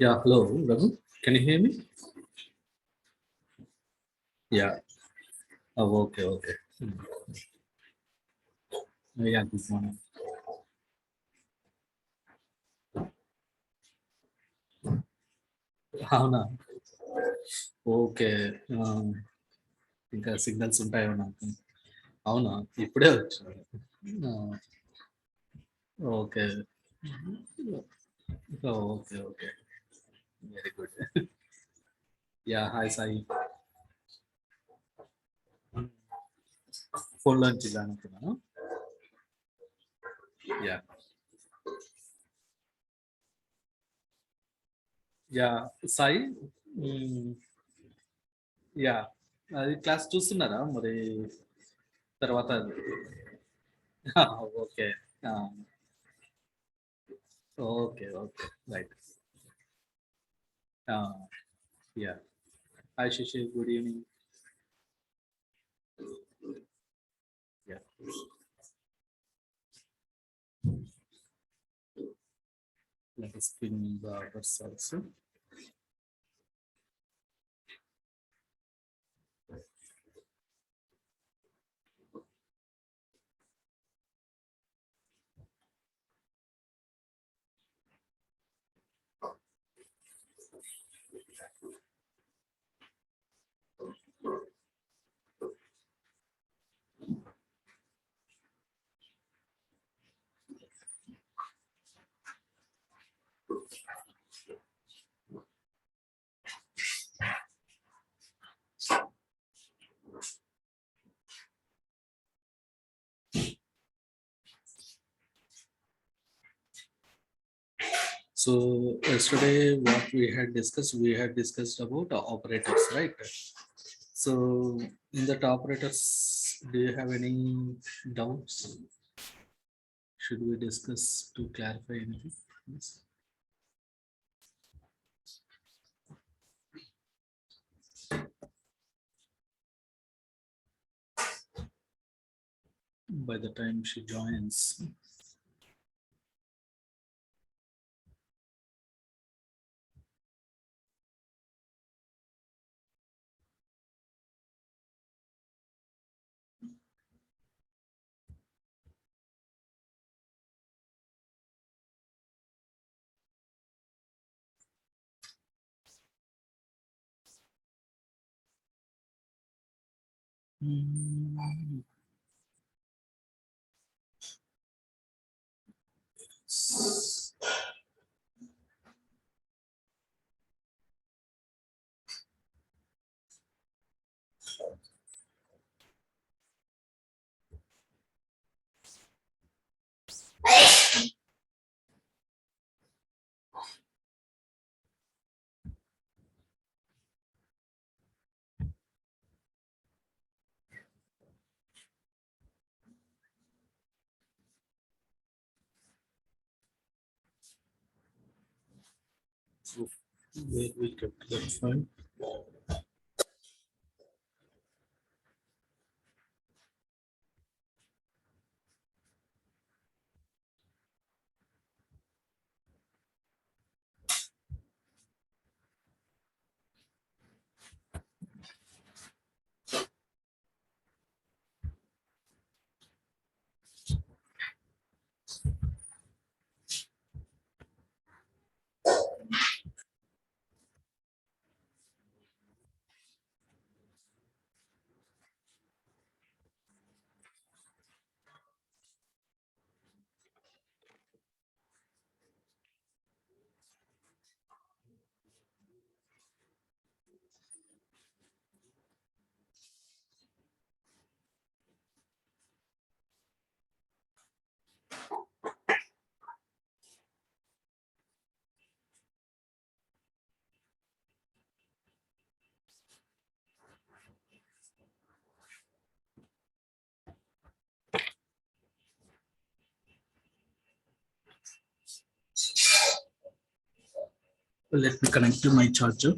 Yeah, hello, Raghu. Can you hear me? Yeah. Oh, okay, okay. Yeah, good morning. అవునా okay ఇంకా signals ఉంటాయో నాకు అవునా ఇప్పుడే వచ్చాను okay okay okay very good yeah hi Sai phone లోంచి ఇలా అనుకున్నాను యా యా సాయి యా అది క్లాస్ చూస్తున్నారా మరి తర్వాత okay okay okay right yeah hi Sasi good evening yeah let us pin the others also. So yesterday what we had discussed about operators, right? So in that operators, do you have any doubts? Should we discuss to clarify anything? Yes. By the time she joins. Mm. We kept that fine. Let me connect to my charger.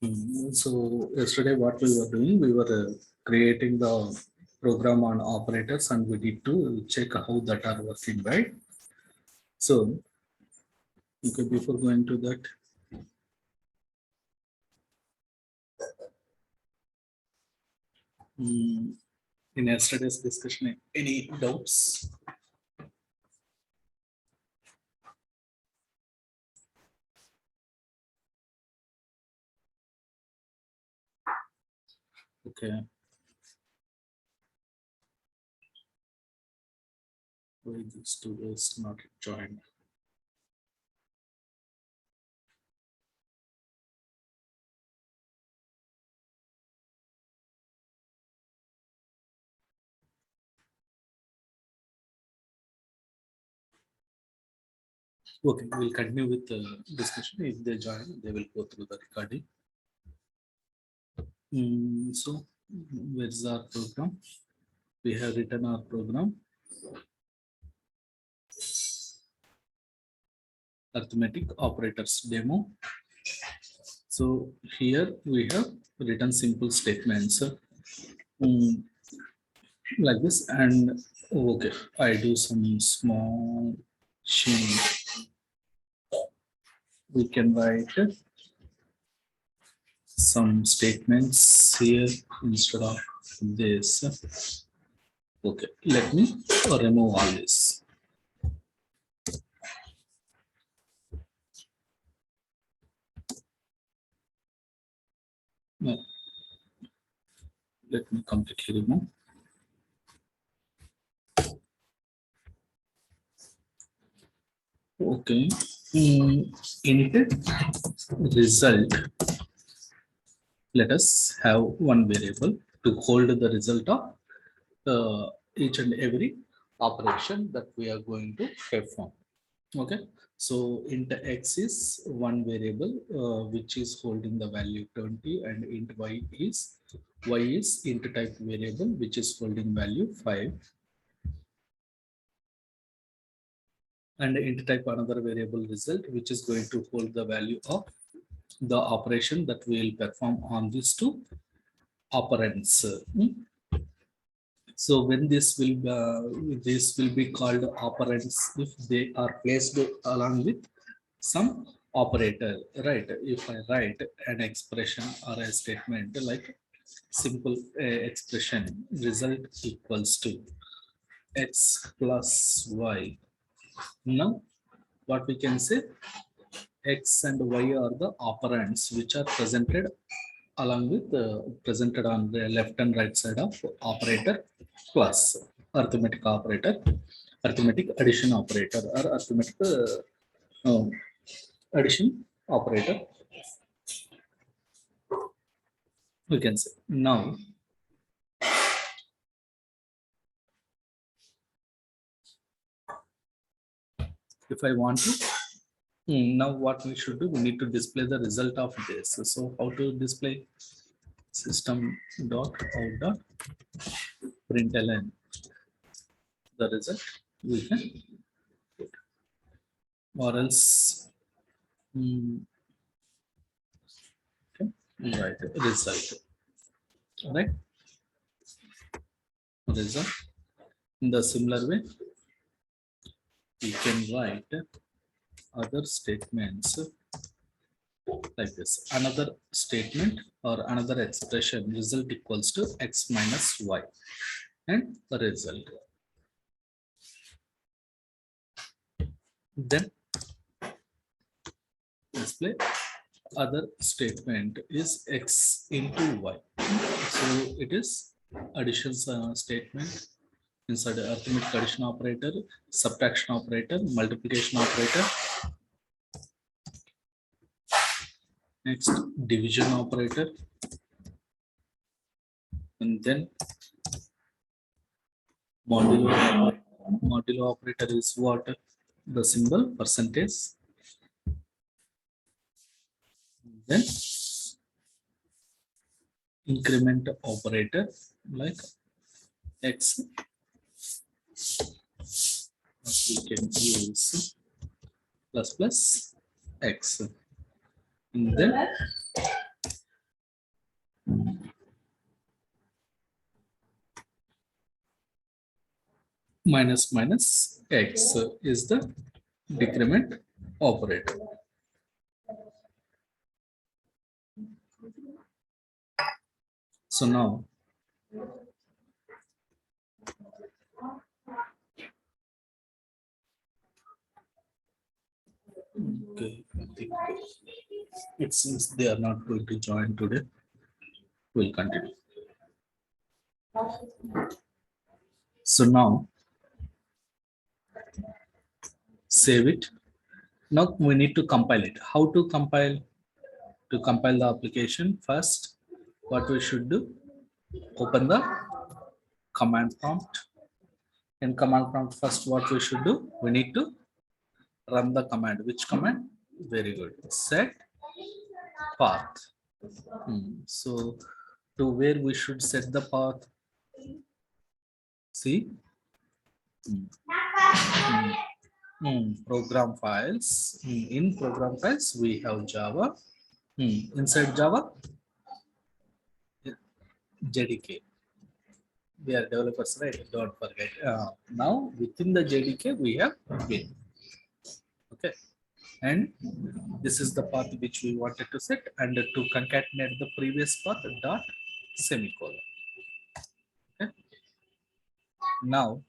So yesterday what we were doing, we were creating the program on operators and we need to check how that are working, right? So okay, before going to that, in yesterday's discussion, any doubts? Okay, why these two is not joined? Okay, we'll continue with the discussion. If they join, they will go through the recording. So where's our program? We have written our program, arithmetic operators demo. So here we have written simple statements like this, and okay, I do some small change. We can write some statements here instead of this. Okay, let me remove all this. No, let me completely remove. Okay, input result. Let us have one variable to hold the result of each and every operation that we are going to perform. Okay, so int x is one variable which is holding the value 20, and int y is int type variable which is holding value 5, and int type another variable result which is going to hold the value of the operation that we will perform on these two operands. So when this will be called operands if they are placed along with some operator, right? If I write an expression or a statement like simple expression result equals to x plus y. Now what we can say, x and y are the operands which are presented along with presented on the left and right side of operator plus arithmetic operator, arithmetic addition operator, or arithmetic addition operator, we can say. Now if I want to, now what we should do, we need to display the result of this. So how to display? System dot out dot println the result, we can put, or else okay, right, result, right, result. In the similar way, we can write other statements like this. Another statement or another expression result equals to x minus y, and the result. Then display other statement is x into y. So it is addition statement inside the arithmetic addition operator, subtraction operator, multiplication operator, next division operator, and then modulo. Modulo operator is what? The symbol percentage. Then increment operator like x. We can use plus plus x. And then minus minus x is the decrement operator. So now okay, I think it seems they are not going to join today. We'll continue. So now save it. Now we need to compile it. How to compile? To compile the application, first, what we should do, open the command prompt. In command prompt, first what we should do, we need to run the command. Which command? Very good. Set path. So to where we should set the path? See, program files. In program files, we have Java. Inside Java, JDK. We are developers, right? Don't forget. Now within the JDK, we have bin. Okay, and this is the path which we wanted to set, and to concatenate the previous path, dot semicolon. Okay. Now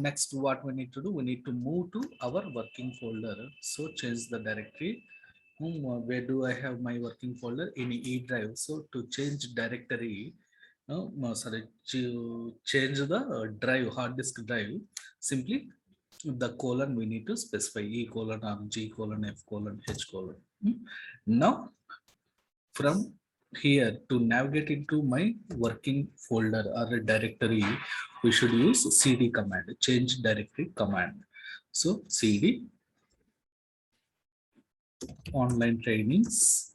next what we need to do, we need to move to our working folder. So change the directory. Where do I have my working folder? In E drive. So to change directory, sorry, to change the drive, hard disk drive, simply the colon we need to specify, E colon or G colon F colon H colon. Now from here, to navigate into my working folder or a directory, we should use cd command, change directory command. So cd online trainings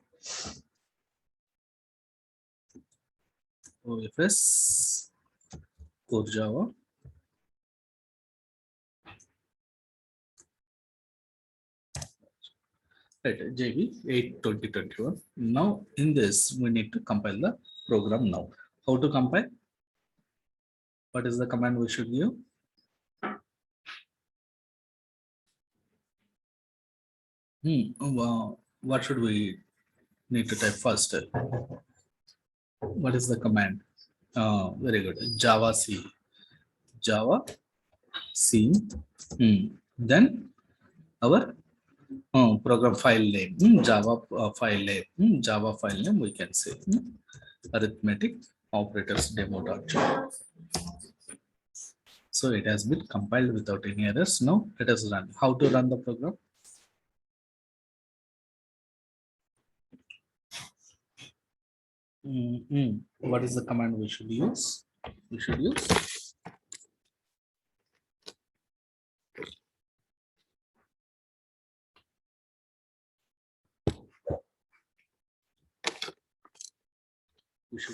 OFS CoreJava right, JB 8 2021. Now in this we need to compile the program. Now how to compile? What is the command we should give? What should we need to type first? What is the command? Very good. Java C. Java C. Then our program file name. Java file name. Java file name we can say. Arithmetic operators demo.java. So it has been compiled without any errors. Now let us run. How to run the program? What is the command we should use? We should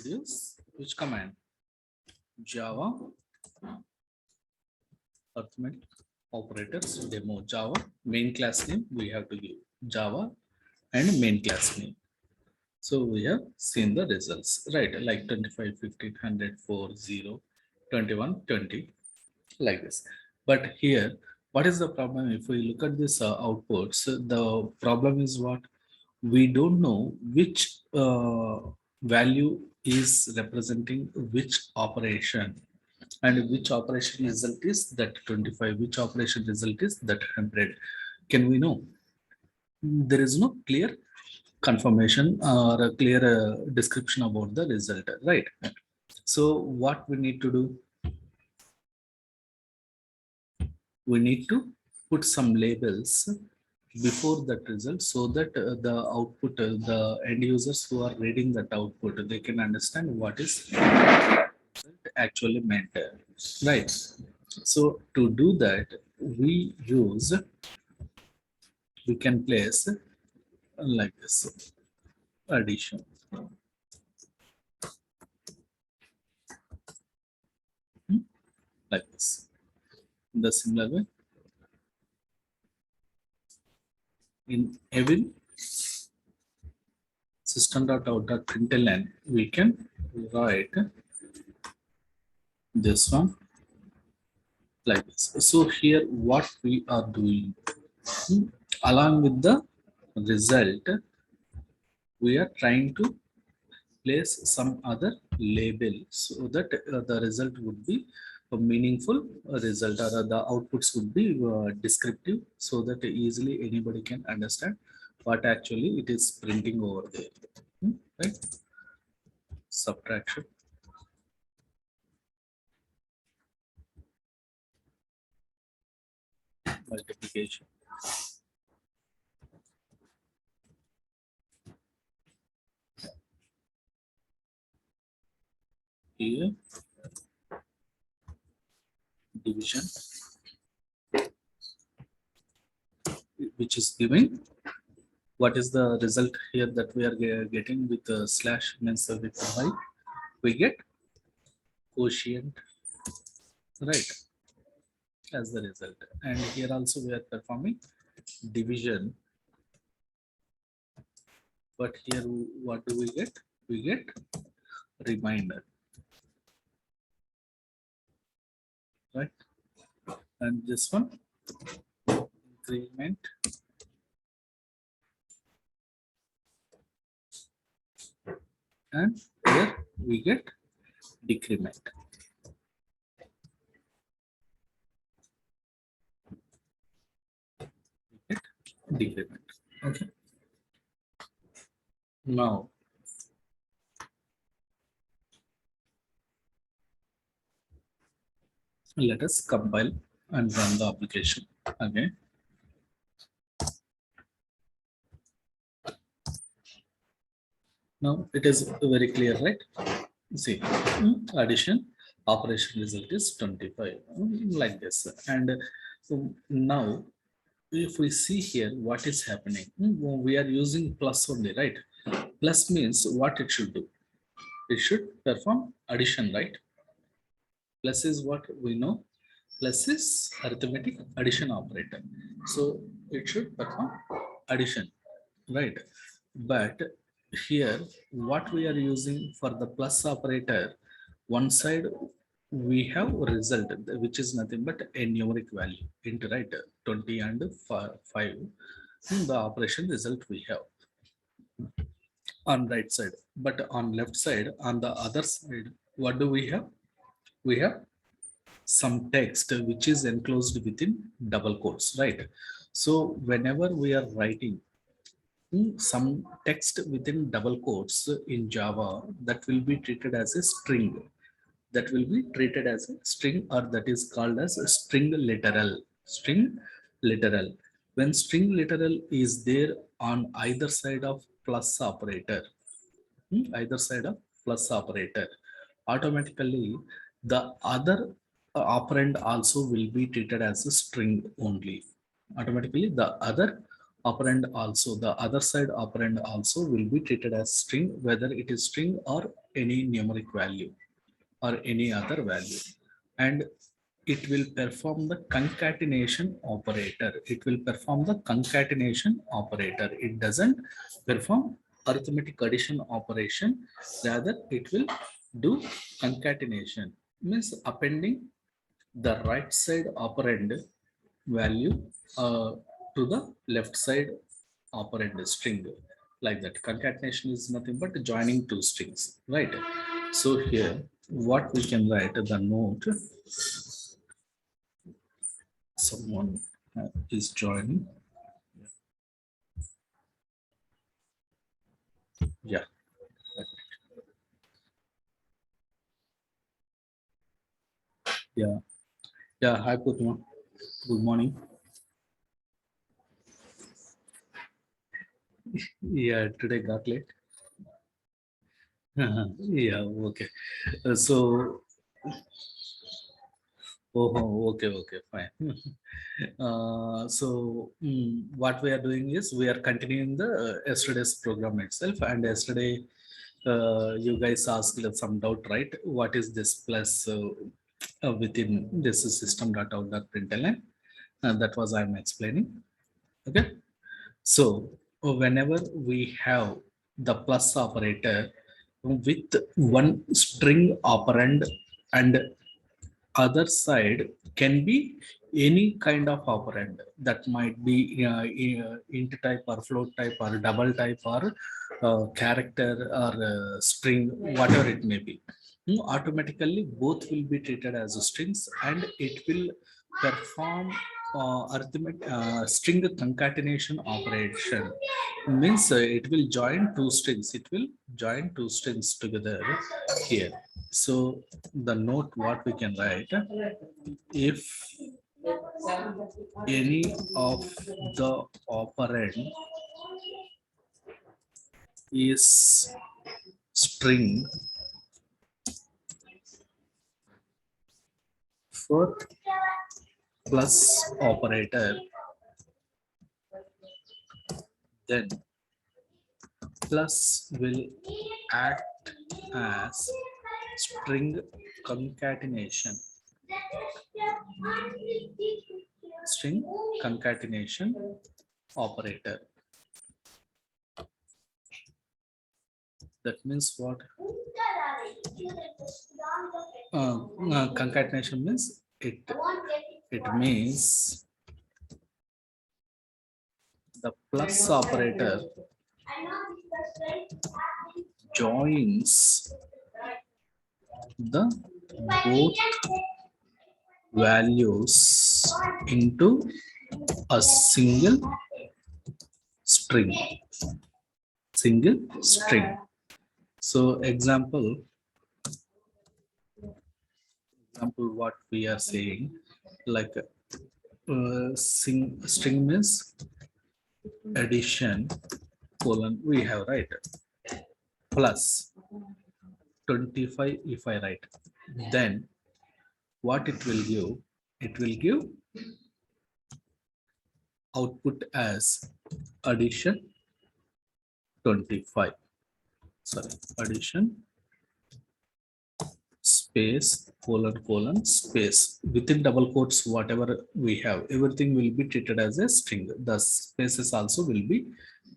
use which command? Java arithmetic operators demo. Java main class name we have to give Java and main class name. So we have seen the results, right? Like 25, 15, 100, 4, 0, 21, 20, like this. But here, what is the problem? If we look at this outputs, the problem is what? We don't know which value is representing which operation, and which operation result is that 25, which operation result is that 100. Can we know? There is no clear confirmation or a clear description about the result, right? So what we need to do, we need to put some labels before that result, so that the output, the end users who are reading that output, they can understand what is actually meant, right? So to do that, we can place like this addition. Like this. In the similar way, in every system.out.println, we can write this one like this. So here what we are doing, along with the result, we are trying to place some other label so that the result would be a meaningful result, or the outputs would be descriptive, so that easily anybody can understand what actually it is printing over there. Right? Subtraction, multiplication, here division, which is giving what is the result here that we are getting with the slash, means with the y, we get quotient, right, as the result. And here also we are performing division, but here what do we get? We get reminder, right? And this one increment, and here we get decrement. Decrement. Okay. Now let us compile and run the application again. Now it is very clear, right? See, addition operation result is 25, like this. And now if we see here what is happening, we are using plus only, right? Plus means what it should do? It should perform addition, right? Plus is what we know. Plus is arithmetic addition operator. So it should perform addition, right? But here what we are using for the plus operator, one side we have result, which is nothing but a numeric value into, right, 20 and 5, the operation result we have on right side. But on left side, on the other side, what do we have? We have some text which is enclosed within double quotes, right? So whenever we are writing some text within double quotes in Java, that will be treated as a string, that will be treated as a string, or that is called as a string literal. String literal. When string literal is there on either side of plus operator, either side of plus operator, automatically the other operand also will be treated as a string only. Automatically the other operand also, the other side operand also will be treated as string, whether it is string or any numeric value or any other value. And it will perform the concatenation operator. It will perform the concatenation operator. It doesn't perform arithmetic addition operation. Rather, it will do concatenation, means appending the right side operand value to the left side operand string, like that. Concatenation is nothing but joining two strings, right? So here what we can write, the note, someone is joining. Yeah. Yeah. Yeah. Hi, Putma. Good morning. Yeah, today got late. Yeah, okay. So, oh, okay, okay, fine. What we are doing is we are continuing the yesterday's program itself. And yesterday, you guys asked some doubt, right? What is this plus within this system.out.println? That was I'm explaining. Okay. So whenever we have the plus operator with one string operand, and other side can be any kind of operand. That might be int type or float type or double type or character or string, whatever it may be. Automatically both will be treated as strings, and it will perform arithmetic string concatenation operation. Means it will join two strings, it will join two strings together here. So the note what we can write, if any of the operand is string for plus operator, then plus will act as string concatenation, string concatenation operator. That means what? Concatenation means it means the plus operator joins the both values into a string single string. So example what we are saying, like string means addition colon we have, right? Plus 25 if I write, then what it will give, it will give output as addition 25, sorry, addition space colon space, within double quotes whatever we have, everything will be treated as a string. The spaces also will be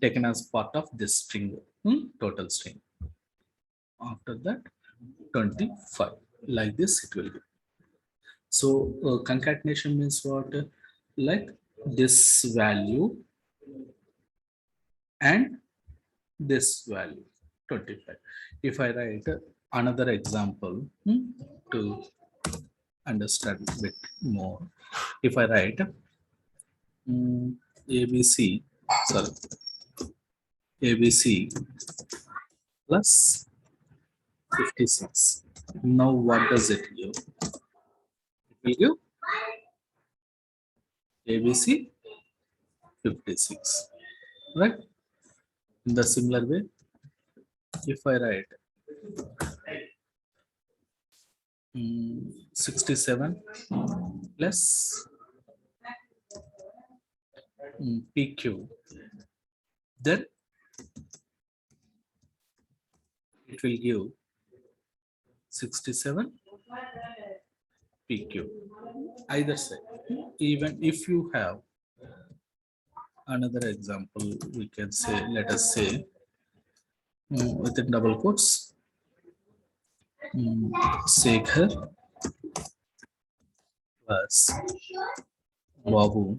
taken as part of this string, total string. After that 25, like this it will be. So concatenation means what? Like this value and this value 25. If I write another example to understand a bit more, if I write ABC, sorry, ABC plus 56, now what does it give? It will give ABC 56, right? In the similar way, if I write 67 plus PQ, then it will give 67 PQ either side. Even if you have another example, we can say, let us say within double quotes Sekhar plus Babu,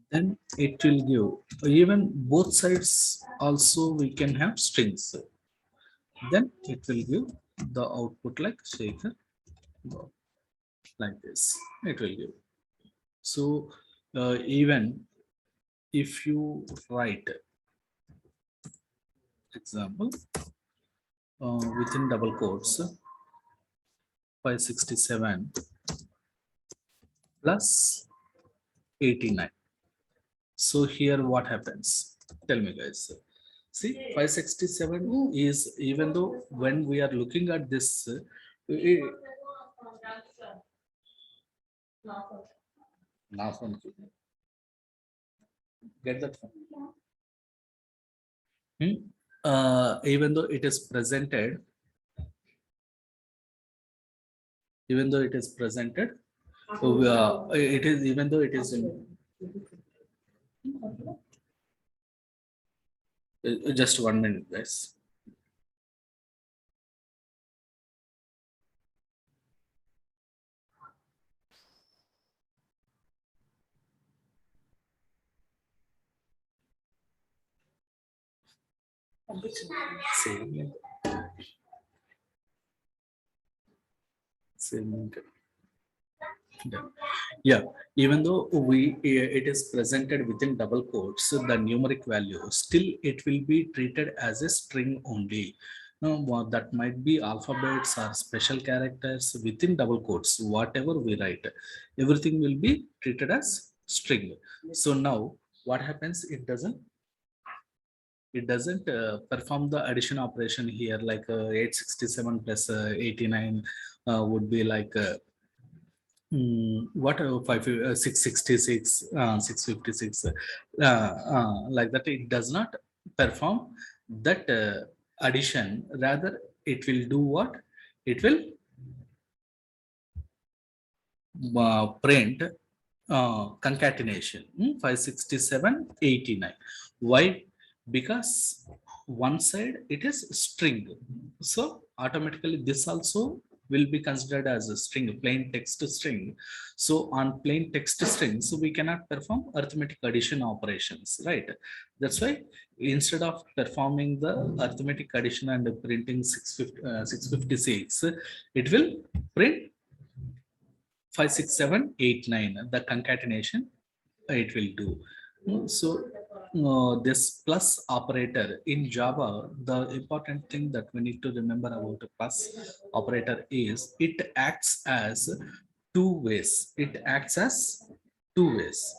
then it will give, even both sides also we can have strings, then it will give the output like Sekhar Babu, like this it will give. So even if you write example within double quotes 567 plus 89, so here what happens? Tell me guys. See, 567 is, even though when we are looking at this, get that? Even though it is presented, even though it is presented, it is, even though it is in, Just 1 minute, guys. Same, same. Yeah. Yeah, even though it is presented within double quotes, the numeric value still it will be treated as a string only. Now, that might be alphabets or special characters within double quotes. Whatever we write, everything will be treated as string. So now, what happens? It doesn't perform the addition operation here, like 867 plus 89 would be like. What 666 656 like that. It does not perform that addition. Rather, it will do what? It will print concatenation 567 89. Why? Because one side it is string, so automatically this also will be considered as a string, plain text string. So on plain text string, so we cannot perform arithmetic addition operations, right? That's why instead of performing the arithmetic addition and printing 656, it will print 56789, the concatenation it will do. So this plus operator in Java, the important thing that we need to remember about a plus operator is it acts as two ways. It acts as two ways.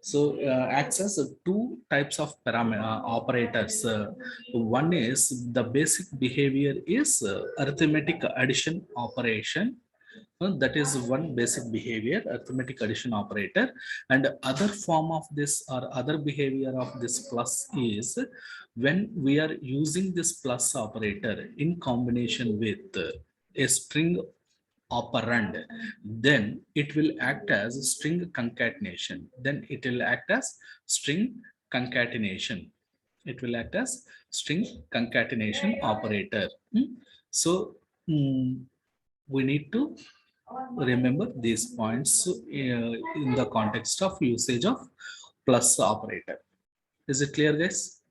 So acts as two types of parameter operators. One is the basic behavior is arithmetic addition operation. That is one basic behavior, arithmetic addition operator. And other form of this or other behavior of this plus is when we are using this plus operator in combination with a string operand, then it will act as string concatenation. Then it will act as string concatenation. It will act as string concatenation operator. So, we need to remember these points in the context of usage of plus operator. Is it clear, guys?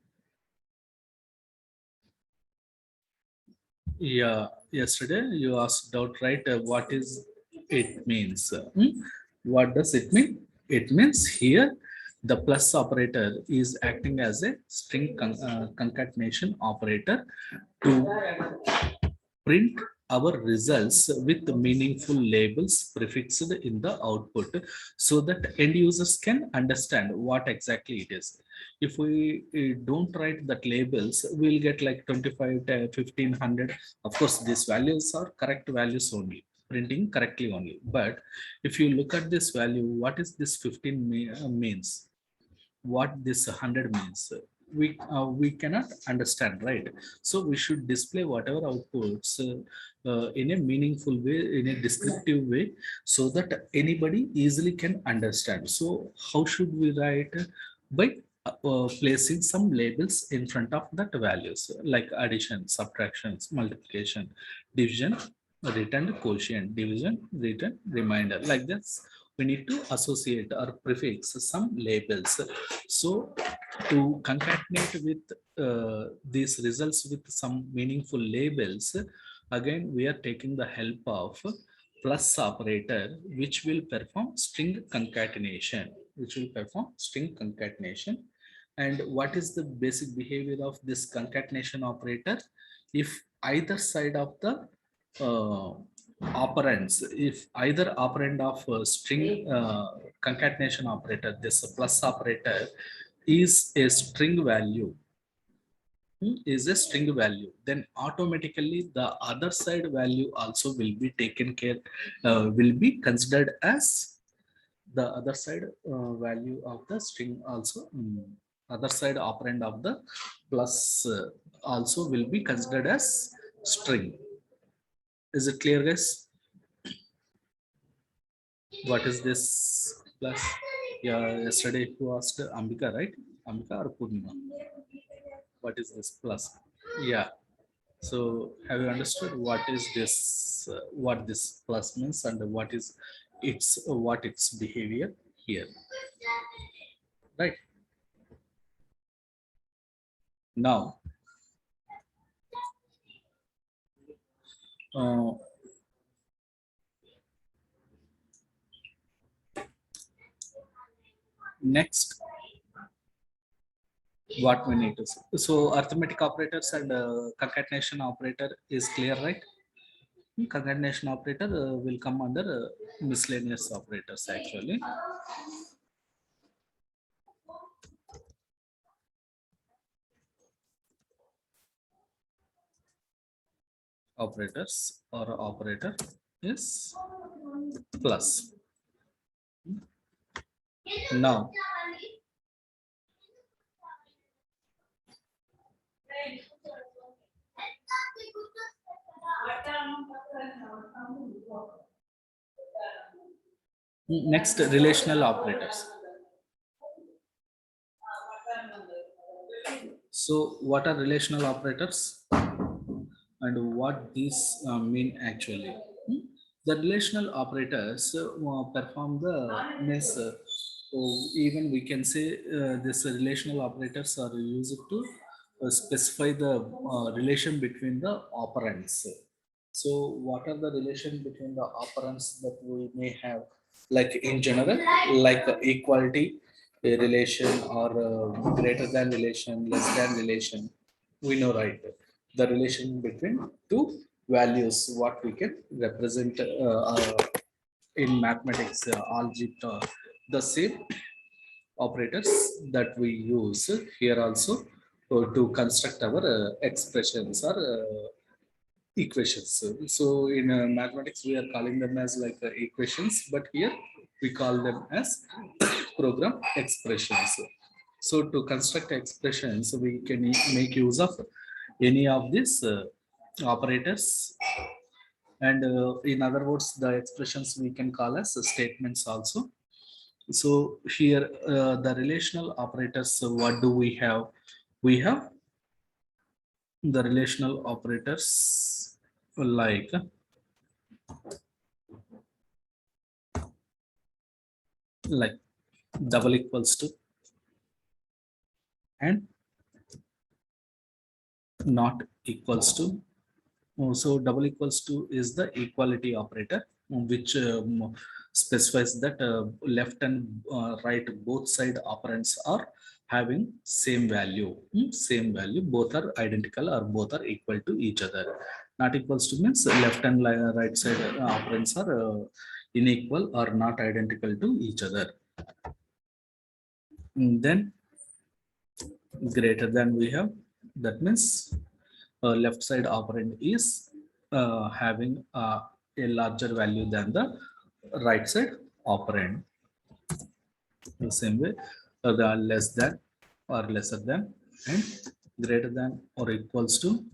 Yeah, yesterday you asked out, right? What is it means? What does it mean? It means here the plus operator is acting as a string concatenation operator to print our results with meaningful labels prefixed in the output, so that end users can understand what exactly it is. If we don't write that labels, we'll get like 25 to 1500. Of course, these values are correct values only, printing correctly only. But if you look at this value, what is this 15 means? What this 100 means, we cannot understand, right? So we should display whatever outputs in a meaningful way, in a descriptive way, so that anybody easily can understand. So how should we write? By placing some labels in front of that values, like addition, subtractions, multiplication, division, return quotient, division, return remainder. Like this, we need to associate or prefix some labels. So to concatenate with these results with some meaningful labels, again we are taking the help of plus operator, which will perform string concatenation, And what is the basic behavior of this concatenation operator? If either side of the uh, operands, if either operand of string concatenation operator, this plus operator is a string value, then automatically the other side value also will be taken care, will be considered as the other side value of the string also. Other side operand of the plus also will be considered as string. Is it clear, guys? What is this plus? Yeah, yesterday you asked Ambika, right? Ambika or Purnima? What is this plus? Yeah. So have you understood what is this? What this plus means and what its behavior here, right? Now, uh, next, what we need to see. So arithmetic operators and concatenation operator is clear, right? Concatenation operator will come under miscellaneous operators actually. Operators or operator is plus. Now, next relational operators. So what are relational operators and what these mean actually? Hmm? The relational operators perform the means. So even we can say this relational operators are used to specify the relation between the operands. So what are the relation between the operands that we may have? Like in general, like equality relation or greater than relation, less than relation. We know, right? The relation between two values, what we can represent in mathematics, algebra, the same operators that we use here also to construct our expressions or equations. So in mathematics, we are calling them as like equations, but here we call them as program expressions. So to construct expressions, we can make use of any of these operators. And in other words, the expressions we can call as statements also. So here, the relational operators, what do we have? We have the relational operators like double equals to and not equals to. So double equals to is the equality operator, which specifies that left and right both side operands are having same value. Same value, both are identical or both are equal to each other. Not equals to means left and right side operands are unequal or not identical to each other. Then greater than we have, that means left side operand is having a larger value than the right side operand. The same way, the less than or lesser than and greater than or equals to,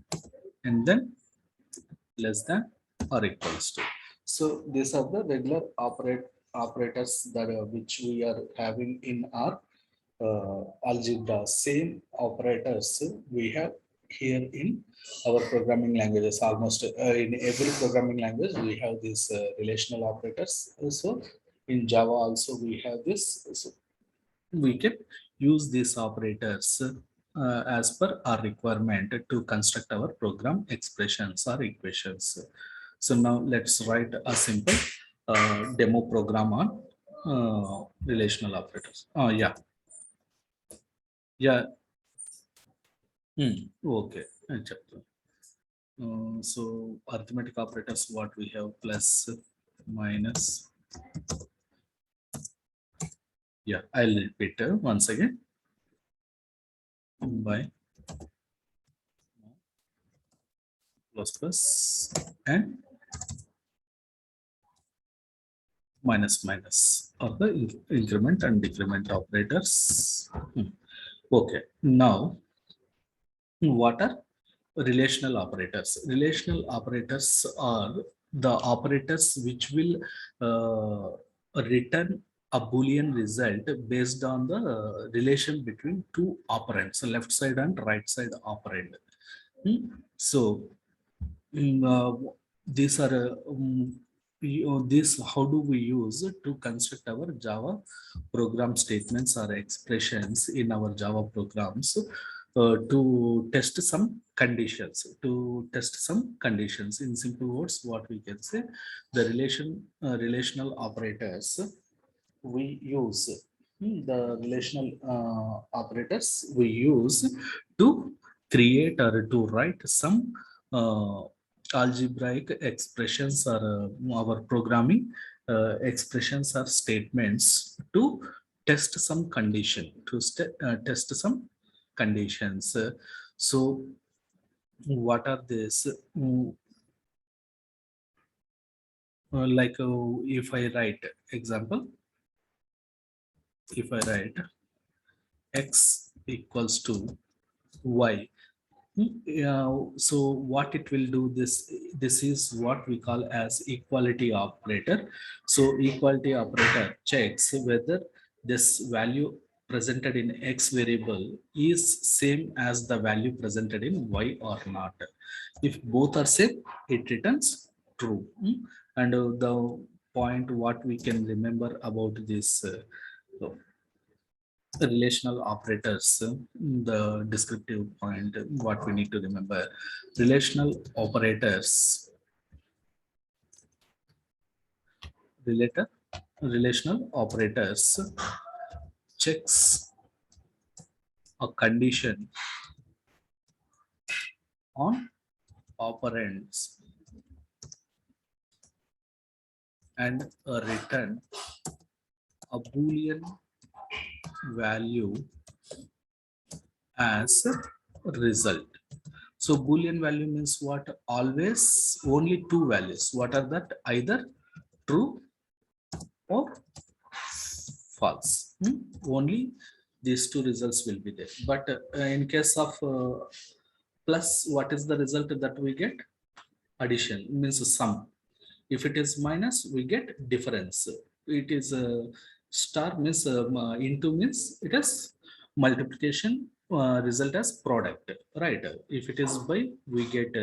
and then less than or equals to. So these are the regular operators that which we are having in our algebra. Same operators we have here in our programming languages. Almost in every programming language we have these relational operators. So in Java also we have this. So we can use these operators as per our requirement to construct our program expressions or equations. So now let's write a simple demo program on relational operators. Oh yeah, yeah. Okay. I checked. So arithmetic operators, what we have plus, minus. Yeah, I'll repeat once again. By plus and minus of the increment and decrement operators. Okay. Now, what are relational operators? Relational operators are the operators which will return a Boolean result based on the relation between two operands, so left side and right side operand. So these are this how do we use to construct our Java program statements or expressions in our Java programs to test some conditions, in simple words what we can say, the relational operators we use, the relational operators we use to create or to write some uh, algebraic expressions or our programming expressions or statements to test some condition, to test some conditions. So what are these? Like if I write example, if I write x equals to y. Yeah, so what it will do, this is what we call as equality operator. So equality operator checks whether this value presented in x variable is same as the value presented in y or not. If both are same, it returns true. And the point what we can remember about this relational operators, the descriptive point what we need to remember, relational operators related relational operators checks a condition on operands and return a boolean value as result. So Boolean value means what? Always only two values. What are that? Either true or false. Only these two results will be there. But in case of plus, what is the result that we get? Addition means sum. If it is minus, we get difference. It is star means into means it is multiplication, result as product, right? If it is by, we get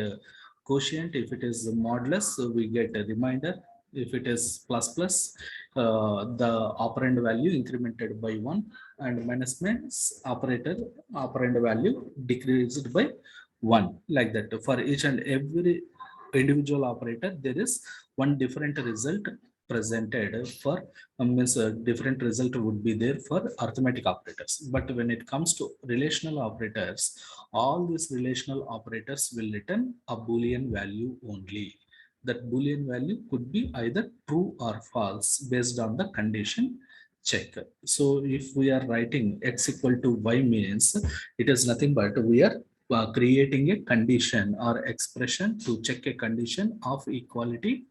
quotient. If it is modulus, we get a remainder. If it is plus plus, the operand value incremented by one, and minus means operand value decreased by one, like that. For each and every individual operator, there is one different result presented for means a different result would be there for arithmetic operators. But when it comes to relational operators, all these relational operators will return a Boolean value only. That Boolean value could be either true or false based on the condition check. So if we are writing x equal to y means it is nothing but we are creating a condition or expression to check a condition of equality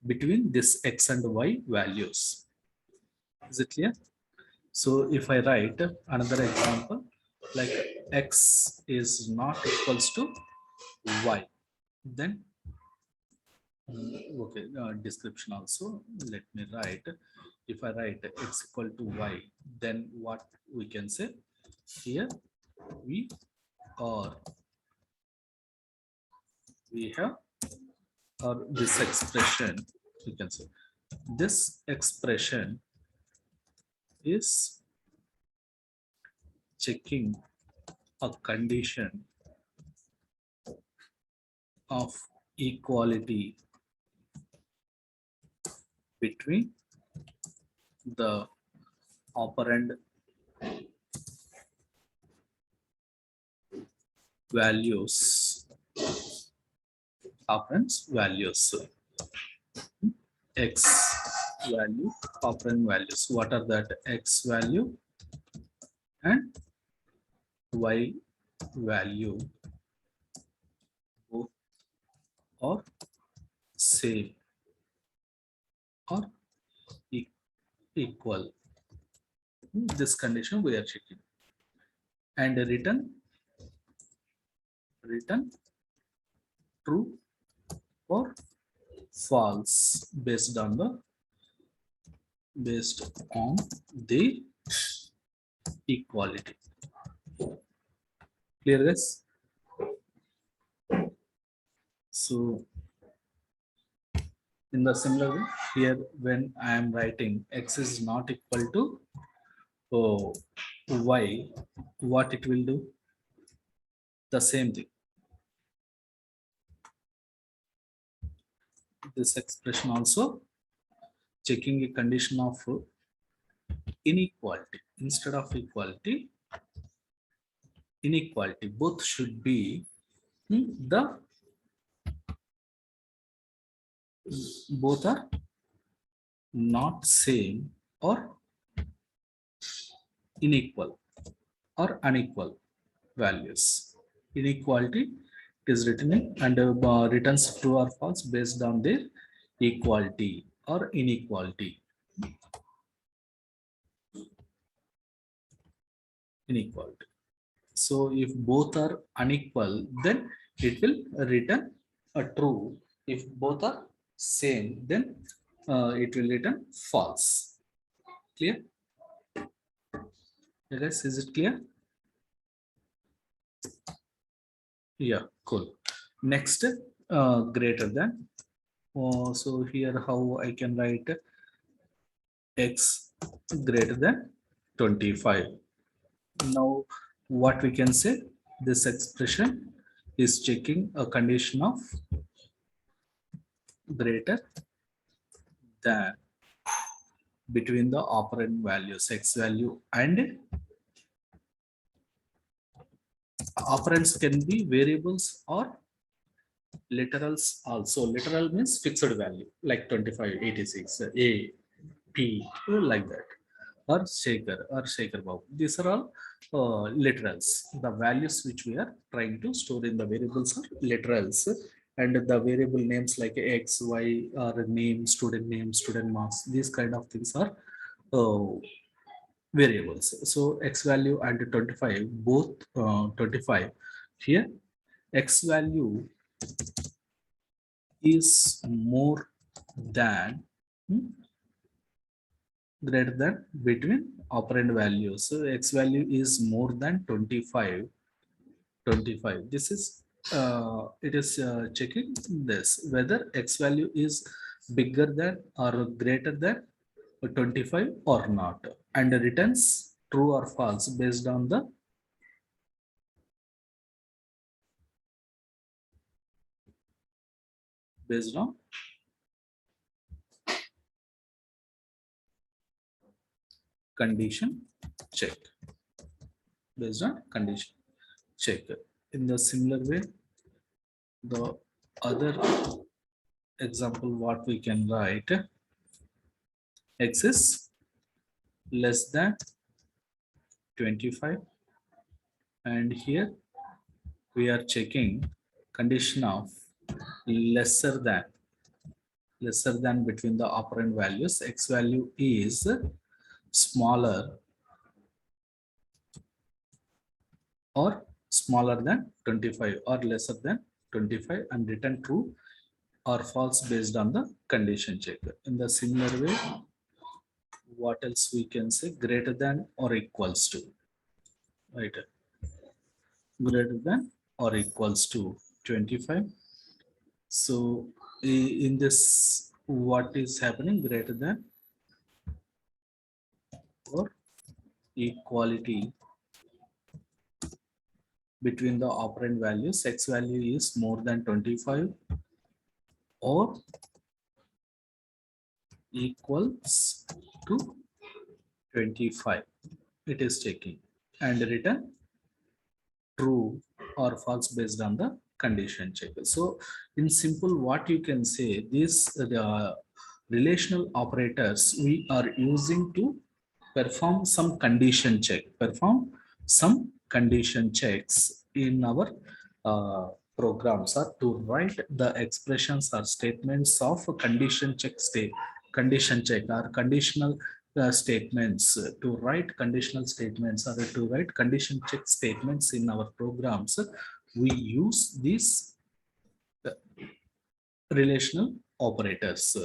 between this x and y values. Is it clear? So if I write another example, like x is not equals to y, then okay, description also, let me write. If I write x equal to y, then what we can say here, we or we have, or this expression, you can say this expression is checking a condition of equality between the operand values, operands values, x value, operand values. What are that? X value and y value, both or same or equal. This condition we are checking, and return true or false based on the based on the equality. Clear guys? So in the similar way, here when I am writing x is not equal to y, what it will do? The same thing. This expression also checking a condition of inequality. Instead of equality, inequality. Both should be the both are not same or unequal or unequal values. Inequality is written in and returns true or false based on their equality or inequality. Inequality. So if both are unequal, then it will return a true. If both are same, then it will return false. Clear? Yeah, guys, is it clear? Yeah, cool. Next, greater than. So here how I can write x greater than 25. Now, what we can say, this expression is checking a condition of greater than between the operand values x value and operands can be variables or literals also. Literal means fixed value like 25, 86, a p like that, or shaker bow. These are all literals. The values which we are trying to store in the variables are literals, and the variable names like x, y, or name, student marks. These kind of things are uh, variables. So x value and 25, both 25 here. X value is more than greater than between operand values. So x value is more than 25. 25. This is it is checking this whether x value is bigger than or greater than 25 or not, and returns true or false based on condition check. Based on condition check. In the similar way, the other example what we can write, x is less than 25, and here we are checking condition of lesser than between the operand values. X value is smaller than 25 or lesser than 25, and return true or false based on the condition check. In the similar way, what else we can say? Greater than or equals to, right? Greater than or equals to 25. So in this, what is happening? Greater than or equality between the operand values. X value is more than 25 or equals to 25. It is checking and return true or false based on the condition check. So in simple, what you can say, these the relational operators we are using to perform some condition checks in our programs, or to write the expressions or statements of a condition check or conditional statements. To write conditional statements or to write condition check statements in our programs, we use these uh, relational operators.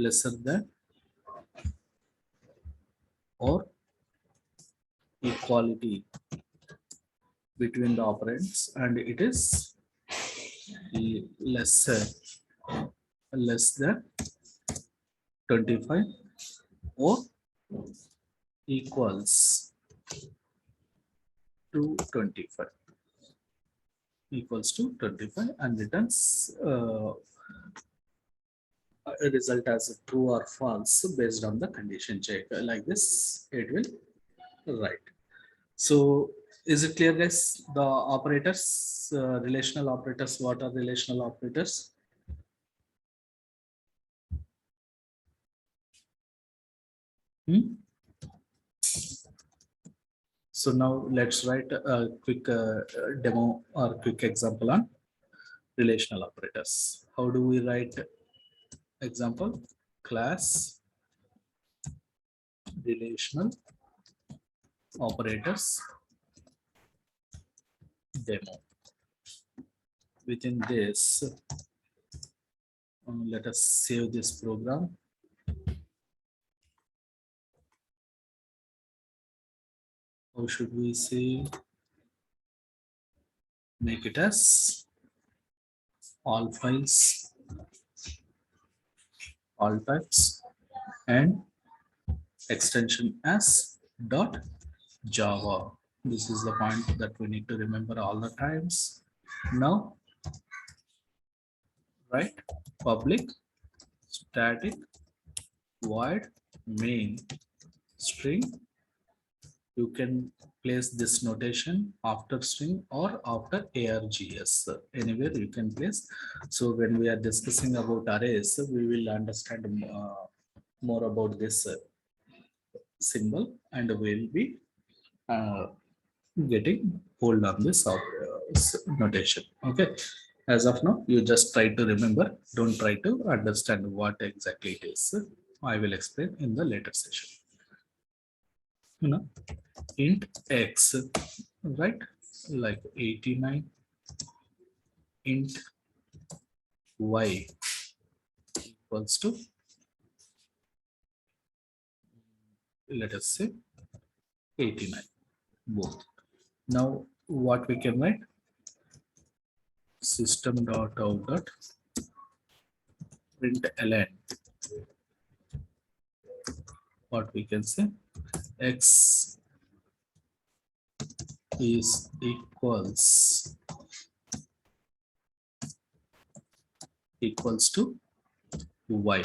lesser than or equality between the operands, and it is lesser less than 25 or equals to 25 and returns a result as a true or false based on the condition check. Like this it will write. So is it clear, guys? The operators, relational operators, what are relational operators? Hmm? So now let's write a quick demo or quick example on relational operators. How do we write example? Class relational operators demo. Within this, let us save this program. How should we say? Make it as all files, all types, and extension as dot Java. This is the point that we need to remember all the times. Now, right? Public static void main string. You can place this notation after string or after args. Anywhere you can place. So when we are discussing about arrays, we will understand more about this symbol, and we'll be uh, getting hold on this notation. Okay. As of now, you just try to remember. Don't try to understand what exactly it is. I will explain in the later session. You know, int x, right? Like 89, int y equals to, let us say, 89, both. Now, what we can write? System.out.println. What we can say? X is equals to y.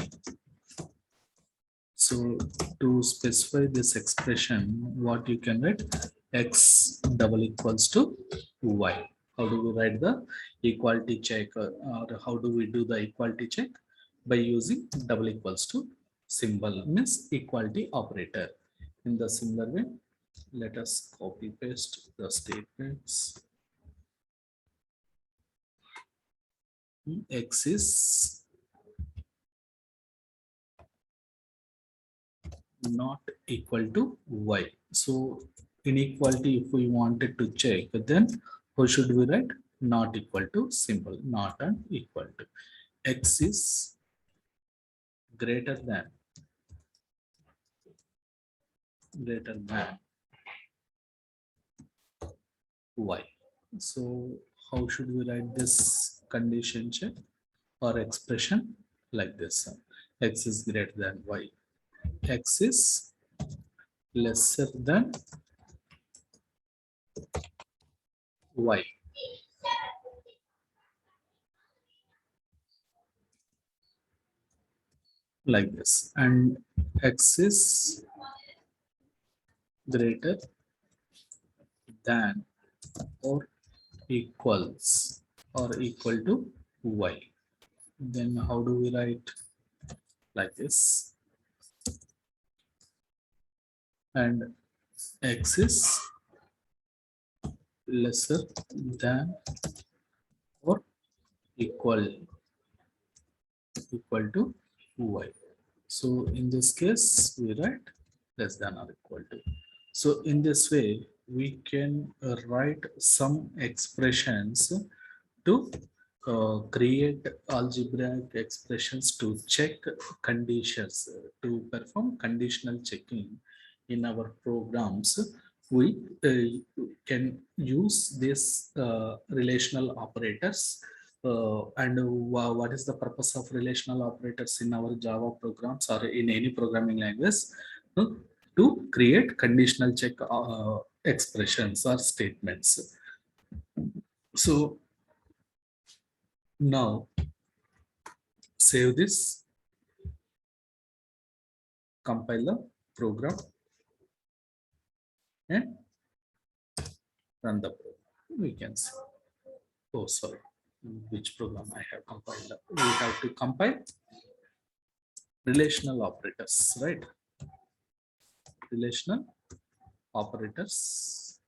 So to specify this expression, what you can write? X double equals to y. How do we write the equality check, or how do we do the equality check? By using double equals to symbol, means equality operator. In the similar way, let us copy paste the statements. X is not equal to y. So inequality, if we wanted to check, then how should we write? Not equal to symbol, not and equal to. X is greater than y. So how should we write this condition check or expression? Like this? X is greater than y. X is lesser than y. Like this, and x is greater than or equal to y. Then how do we write? Like this, and x is lesser than or equal to y. So in this case we write less than or equal to. So in this way we can write some expressions to create algebraic expressions to check conditions, to perform conditional checking in our programs. We can use this relational operators. And what is the purpose of relational operators in our Java programs or in any programming language? Uh, to create conditional check expressions or statements. So now save this, compile the program and run the program. We can see. Oh, sorry. Which program I have compiled? We have to compile relational operators, right? Relational operators.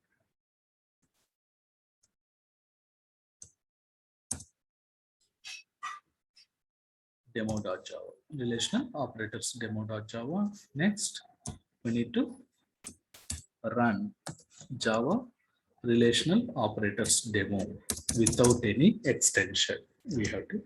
Demo.java. Relational operators demo.java. Next, we need to run Java relational operators demo without any extension. We have to.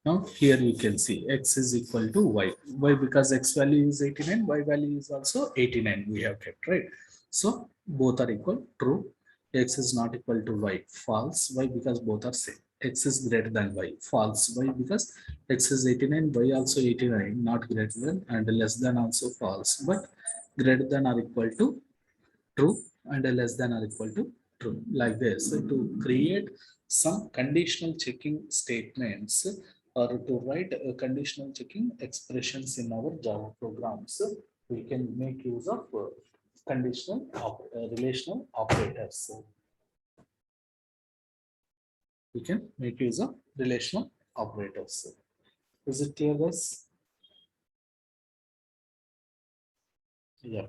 Now here you can see x is equal to y. Why? Because x value is 89, y value is also 89. We have kept, right. So both are equal, true. X is not equal to y, false. Why? Because both are same. X is greater than y, false. Why? Because x is 89, y also 89, not greater than, and less than also false. But greater than or equal to true, and less than or equal to true, like this. So to create some conditional checking statements or to write conditional checking expressions in our Java programs, we can make use of relational operators. We can make use of relational operators. Is it clear, guys? Yeah.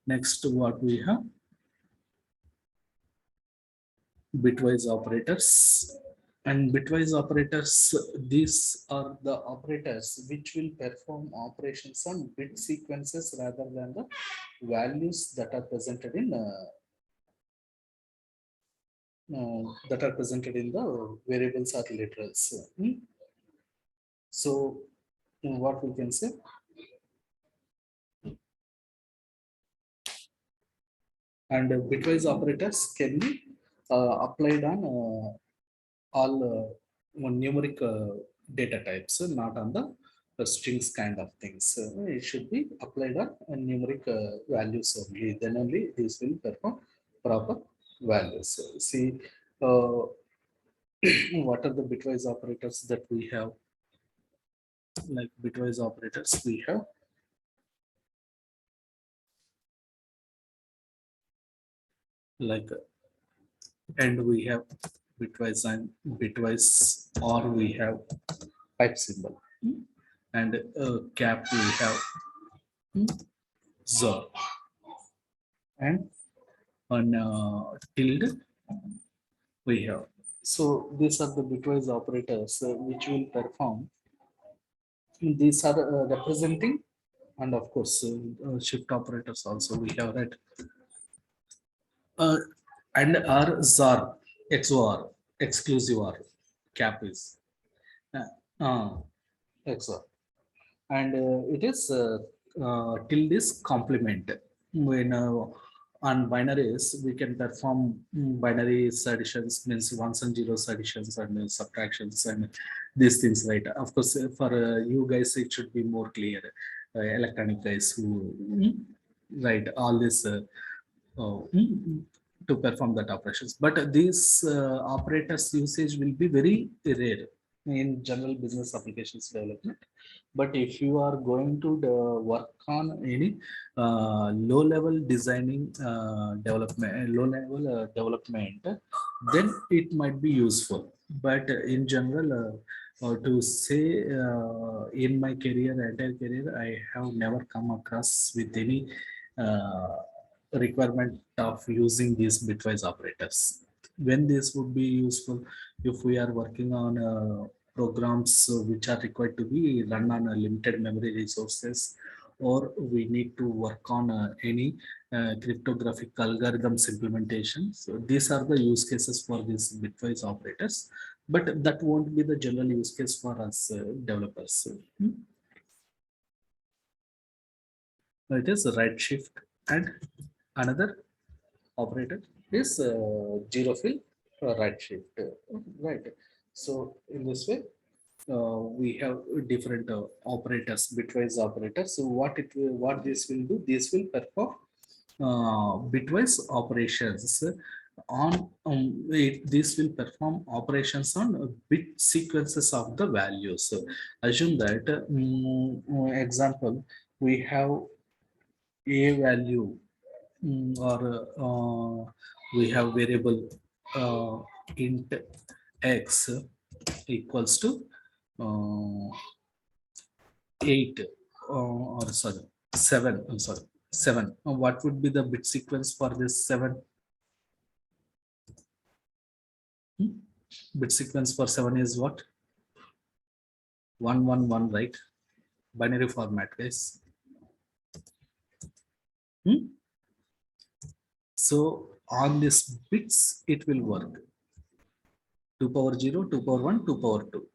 Next, what we have? Bitwise operators. And bitwise operators, these are the operators which will perform operations on bit sequences rather than the values that are presented in the variables or literals. So what we can say, and bitwise operators can be applied on all numeric data types, not on the strings kind of things. It should be applied on numeric values only. Then only this will perform proper values. See, uh, what are the bitwise operators that we have? Like bitwise operators, we have like, and we have bitwise and bitwise, or we have pipe symbol, and cap we have zor, and on tilde we have. So these are the bitwise operators which will perform. These are representing, and of course shift operators also we have, right. uh, and our ZAR, XOR, exclusive or cap is uh, XOR, and it is tilde is complement. When on binaries we can perform binary additions, means ones and zeros additions and subtractions and these things, right. Of course for you guys it should be more clear, electronic guys who write all this to perform that operations. But these operators usage will be very rare in general business applications development. But if you are going to work on any low level designing development, low level development, then it might be useful. But in general, to say in my career, entire career, I have never come across with any uh, requirement of using these bitwise operators. When this would be useful, if we are working on programs which are required to be run on a limited memory resources, or we need to work on any cryptographic algorithms implementation. So these are the use cases for these bitwise operators, but that won't be the general use case for us developers. It is right shift, and another operator is zero fill right shift. Right. So in this way, we have different operators, bitwise operators. So what this will do? This will perform bitwise operations on this will perform operations on bit sequences of the values. So assume that example, we have a value, or we have variable int x equals to uh, 8, or sorry, 7. I'm sorry, 7. What would be the bit sequence for this 7? Hmm? Bit sequence for 7 is what? 111, right? Binary format, guys. So on this bits, it will work. 2 power 0, 2 power 1, 2 power 2.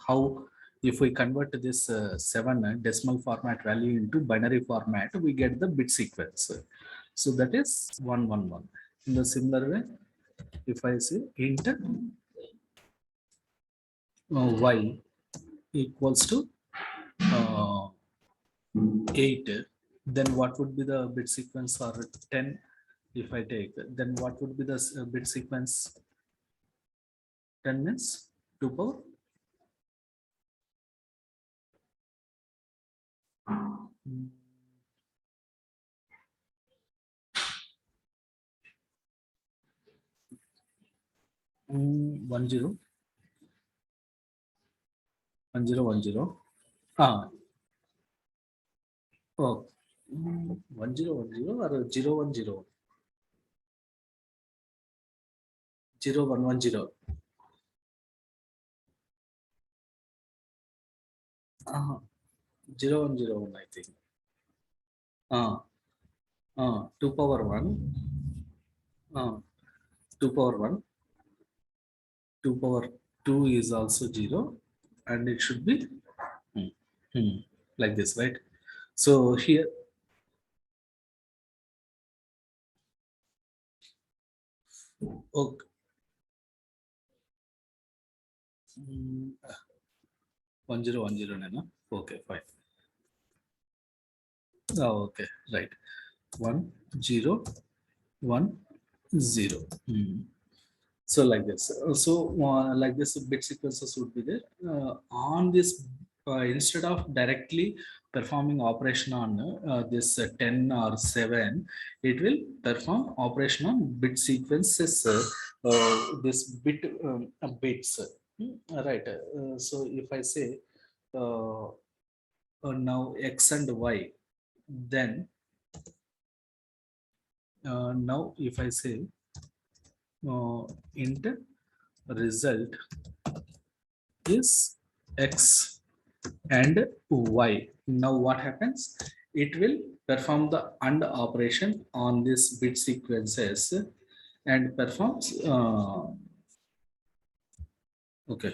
How, if we convert this 7 decimal format value into binary format, we get the bit sequence. So that is 111. In the similar way, if I say int y equals to 8, then what would be the bit sequence for 10? If I take, then what would be the bit sequence? 10 means 2 power 10 1010. Oh, 1010 or 010? 0110. 0101, I think. 2 power 1. 2 power 1. 2 power 2 is also 0. And it should be hmm, hmm, like this, right? So here, okay. 1010, nena? Okay, fine. Oh, okay, right. 1010. So like this. Like this, bit sequences would be there. On this, instead of directly performing operation on this 10 or 7, it will perform operation on bit sequences. This bits. Right. So if I say now x and y, then now if I say int result is x and y. Now what happens? It will perform the AND operation on this bit sequences and performs okay,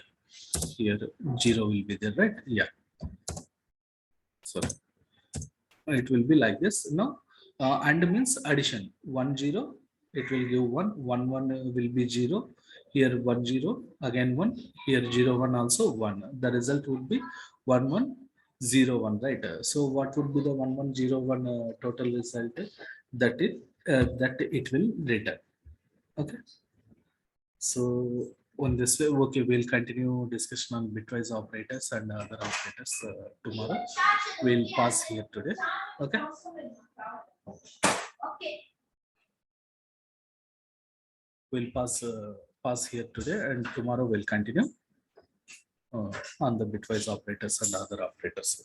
here 0 will be there, right? Yeah, so it will be like this. Now and means addition. 10, it will give 1. 11 will be 0. Here 10, again 1. Here 01 also 1. The result would be 1101, right? So what would be the 1101 total result? That it will return. Okay, so on this way, okay, we'll continue discussion on bitwise operators and other operators tomorrow. We'll pause here today. Okay. We'll pass here today, and tomorrow we'll continue on the bitwise operators and other operators.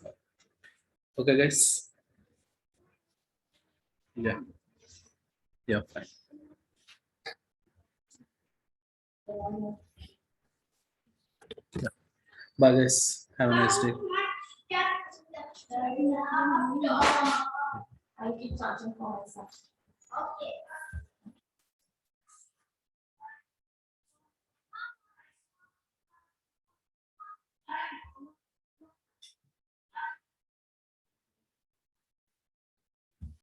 Okay, guys. Yeah. Yeah. Fine. Yeah. Bye, guys. Have a nice day. I keep charging for myself. Okay.